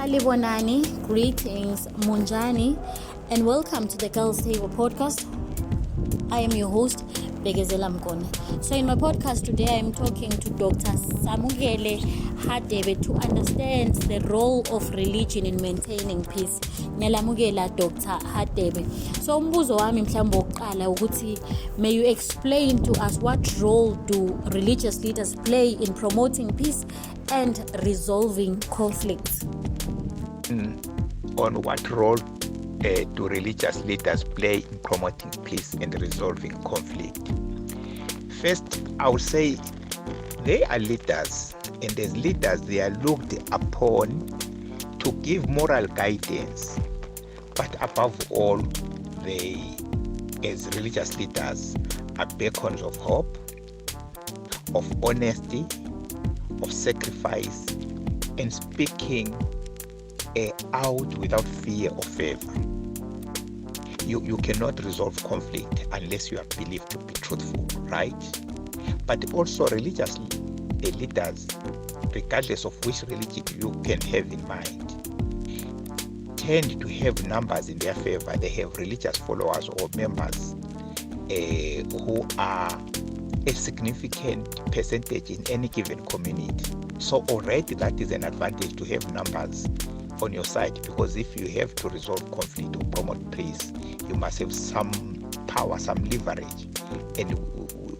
Salibonani, greetings, Munjani, and welcome to the Girls Table podcast. I am your host, Bekezela Mguni. So in my podcast today, I am talking to Dr Samukele Hadebe to understand the role of religion in maintaining peace. Ngiyalamukela Dr Hadebe. So umbuzo wami mhlawumbe oqala ukuthi, may you explain to us what role do religious leaders play in promoting peace and resolving conflicts? On what role do religious leaders play in promoting peace and resolving conflict? First, I would say they are leaders, and as leaders, they are looked upon to give moral guidance. But above all, they, as religious leaders, are beacons of hope, of honesty, of sacrifice, and speaking out without fear or favor. You cannot resolve conflict unless you are believed to be truthful, right? But also religious leaders, regardless of which religion you can have in mind, tend to have numbers in their favor. They have religious followers or members who are a significant percentage in any given community. So already that is an advantage to have numbers on your side, because if you have to resolve conflict or promote peace, you must have some power, some leverage, and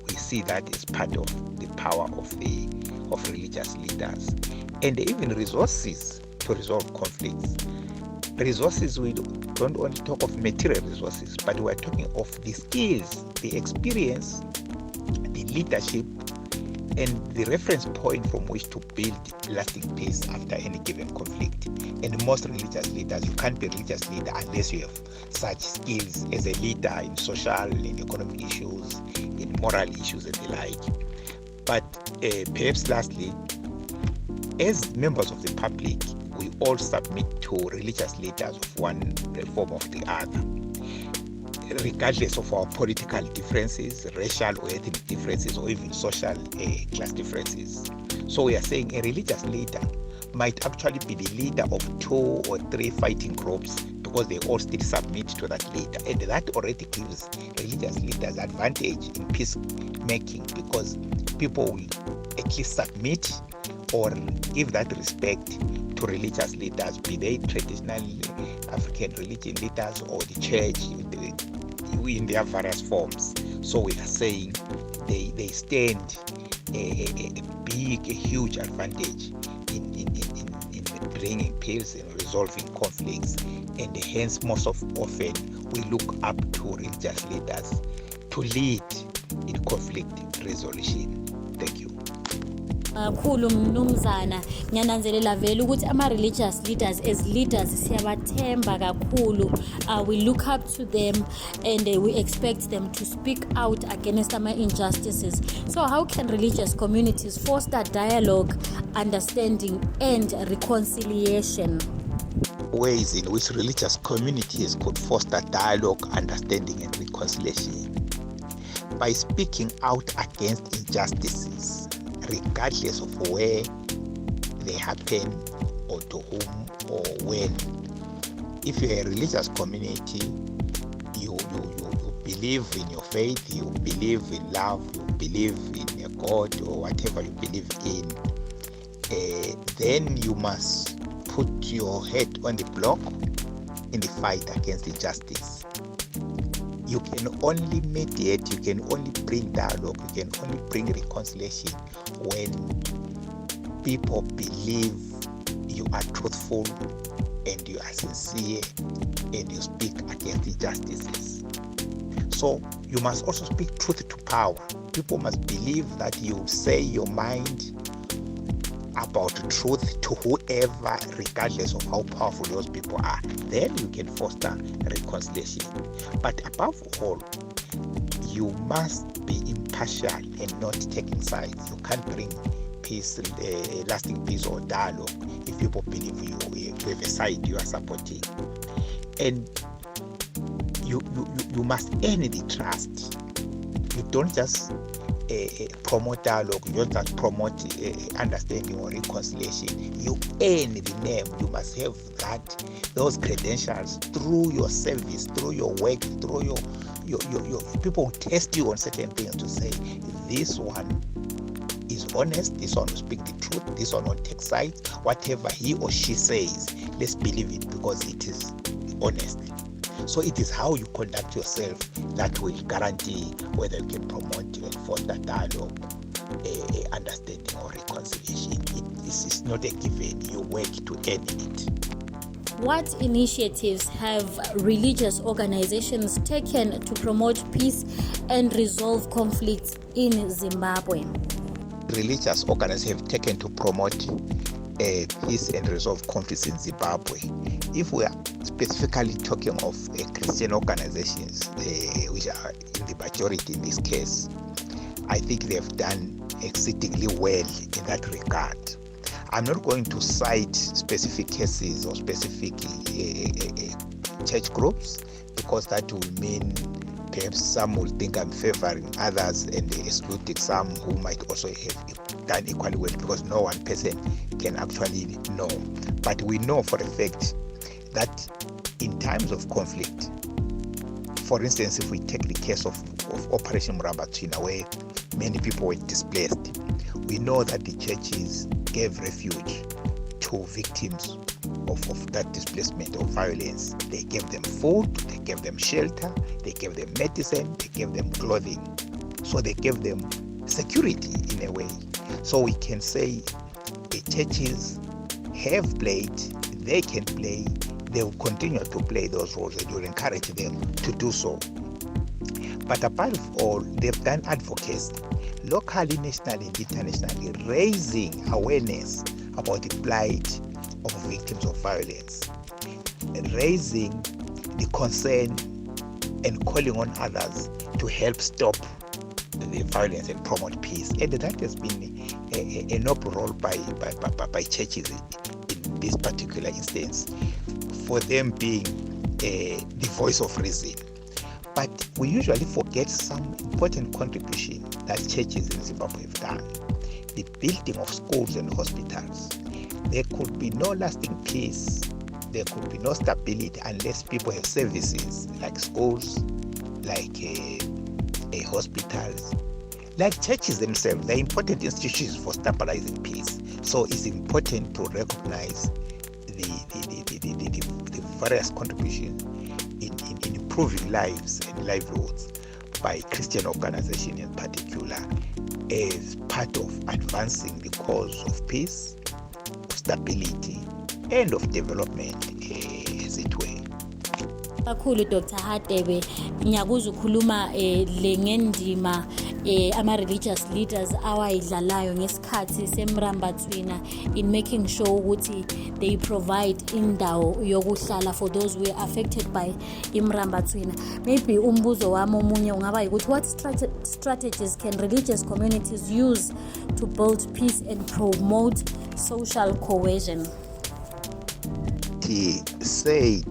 we see that as part of the power of religious leaders, and even resources to resolve conflicts. Resources, we don't only talk of material resources, but we are talking of the skills, the experience, the leadership, and the reference point from which to build lasting peace after any given conflict. And most religious leaders, you can't be a religious leader unless you have such skills as a leader in social and economic issues, in moral issues and the like. But perhaps lastly, as members of the public, we all submit to religious leaders of one form or the other, regardless of our political differences, racial or ethnic differences, or even social class differences. So we are saying a religious leader might actually be the leader of 2 or 3 fighting groups, because they all still submit to that leader. And that already gives religious leaders advantage in peacemaking, because people will at least submit or give that respect to religious leaders, be they traditional African religion leaders or the church in their various forms. So we are saying they stand a huge advantage in bringing peace and resolving conflicts, and hence most often we look up to religious leaders to lead in conflict resolution. Thank you. Kakhulu mnumzana, ngiyananzelela vele ukuthi ama-religious leaders as leaders siyabathemba kakhulu. We look up to them and we expect them to speak out against injustices. So how can religious communities foster dialogue, understanding and reconciliation? Ways in which religious communities could foster dialogue, understanding and reconciliation: by speaking out against injustices, regardless of where they happen or to whom or when. If you're a religious community, you believe in your faith, you believe in love, you believe in a God or whatever you believe in, then you must put your head on the block in the fight against injustice. You can only mediate, you can only bring dialogue, you can only bring reconciliation when people believe you are truthful and you are sincere and you speak against injustices. So you must also speak truth to power. People must believe that you say your mind about the truth to whoever, regardless of how powerful those people are. Then you can foster reconciliation. But above all, you must be impartial and not taking sides. You can't bring peace, lasting peace or dialogue if people believe you have a side you are supporting. And you must earn the trust. You don't just promote dialogue, you don't just promote understanding or reconciliation. You earn the name. You must have those credentials through your service, through your work, through your people who test you on certain things to say this one is honest, this one will speak the truth, this one will take sides. Whatever he or she says, let's believe it because it is honest. So it is how you conduct yourself that will guarantee whether you can promote and foster dialogue, understanding or reconciliation. This is not a given. You work to earn it. What initiatives have religious organizations taken to promote peace and resolve conflicts in Zimbabwe? Religious organizations have taken to promote peace and resolve conflicts in Zimbabwe. If we are specifically talking of Christian organizations, which are in the majority in this case, I think they have done exceedingly well in that regard. I'm not going to cite specific cases or specific church groups because that will mean perhaps some will think I'm favoring others and excluding some who might also have done equally well because no one person can actually know. But we know for a fact that in times of conflict, for instance, if we take the case of Operation Murambatsvina where many people were displaced, we know that the churches gave refuge to victims of that displacement or violence. They gave them food, they gave them shelter, they gave them medicine, they gave them clothing. So they gave them security in a way. So we can say the churches have played, they can play, they will continue to play those roles and will encourage them to do so. But apart from all, they've done advocacy, locally, nationally, and internationally, raising awareness about the plight of victims of violence, raising the concern and calling on others to help stop the violence and promote peace. And that has been a noble role by churches in this particular instance, for them being the voice of reason. But we usually forget some important contribution that churches in Zimbabwe have done. The building of schools and hospitals. There could be no lasting peace, there could be no stability unless people have services like schools, like hospitals, like churches themselves. They're important institutions for stabilizing peace. So it's important to recognize the various contributions in improving lives and livelihoods by Christian organizations in particular as part of advancing the cause of peace, of stability, and of development, as it were. Kakhulu Dr Hadebe, ngiyakuza ukukhuluma le ngendima ama-religious leaders awayidlalayo ngesikhathi semrambatsvina in making sure ukuthi they provide indawo yokuhlala for those who are affected by imrambatsvina. Maybe umbuzo wami omunye ungaba ukuthi what strategies can religious communities use to build peace and promote social cohesion? He said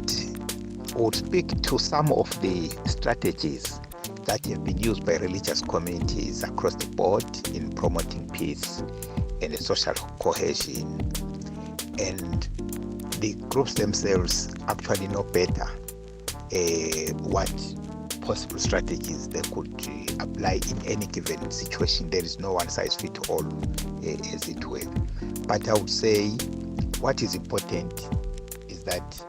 would speak to some of the strategies that have been used by religious communities across the board in promoting peace and social cohesion. And the groups themselves actually know better what possible strategies they could apply in any given situation. There is no one size fits all, as it were. But I would say what is important is that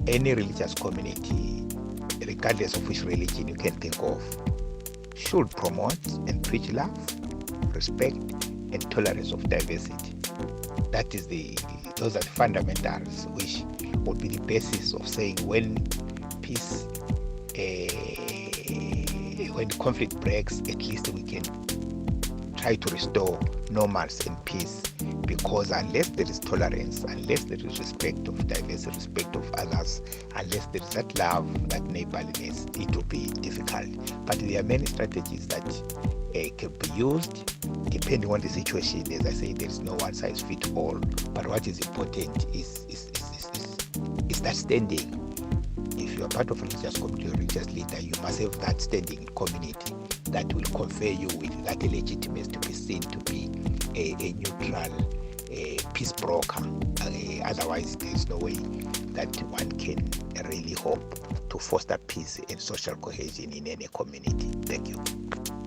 any religious community, regardless of which religion you can think of, should promote and preach love, respect, and tolerance of diversity. Those are the fundamentals which would be the basis of saying when peace, when conflict breaks, at least we can try to restore normalcy and peace. Because unless there is tolerance, unless there is respect of diversity, respect of others, unless there is that love, that neighborliness, it will be difficult. But there are many strategies that can be used depending on the situation. As I say, there is no one size fits all. But what is important is that standing. If you are part of a religious community or religious leader, you must have that standing in community that will confer you with that legitimacy to be seen to be a neutral peace broker. Otherwise, there is no way that one can really hope to foster peace and social cohesion in any community. Thank you.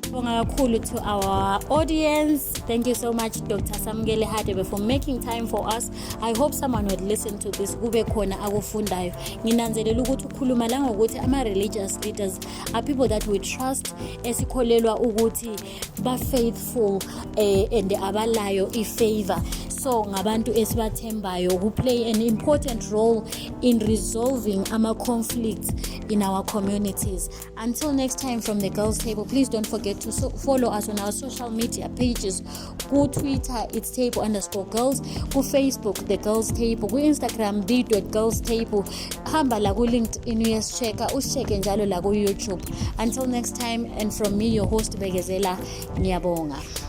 To our audience, thank you so much, Dr. Samukele Hadebe, for making time for us. I hope someone would listen to this. Kube khona akufundayo. Nginanzelela ukuthi ukhuluma la ngokuthi ama-religious leaders are people that we trust, esikholelwa ukuthi ba-faithful and abalayo i-favor. So ngabantu esibathembayo who play an important role in resolving our conflicts in our communities. Until next time from the Girls Table, please don't forget to follow us on our social media pages. Go Twitter, it's table_girls. Go Facebook, the Girls Table. Go Instagram, the.girls table. Hamba la ku LinkedIn uscheck njalo la ku YouTube. Until next time, and from me, your host Bekezela, ngiyabonga.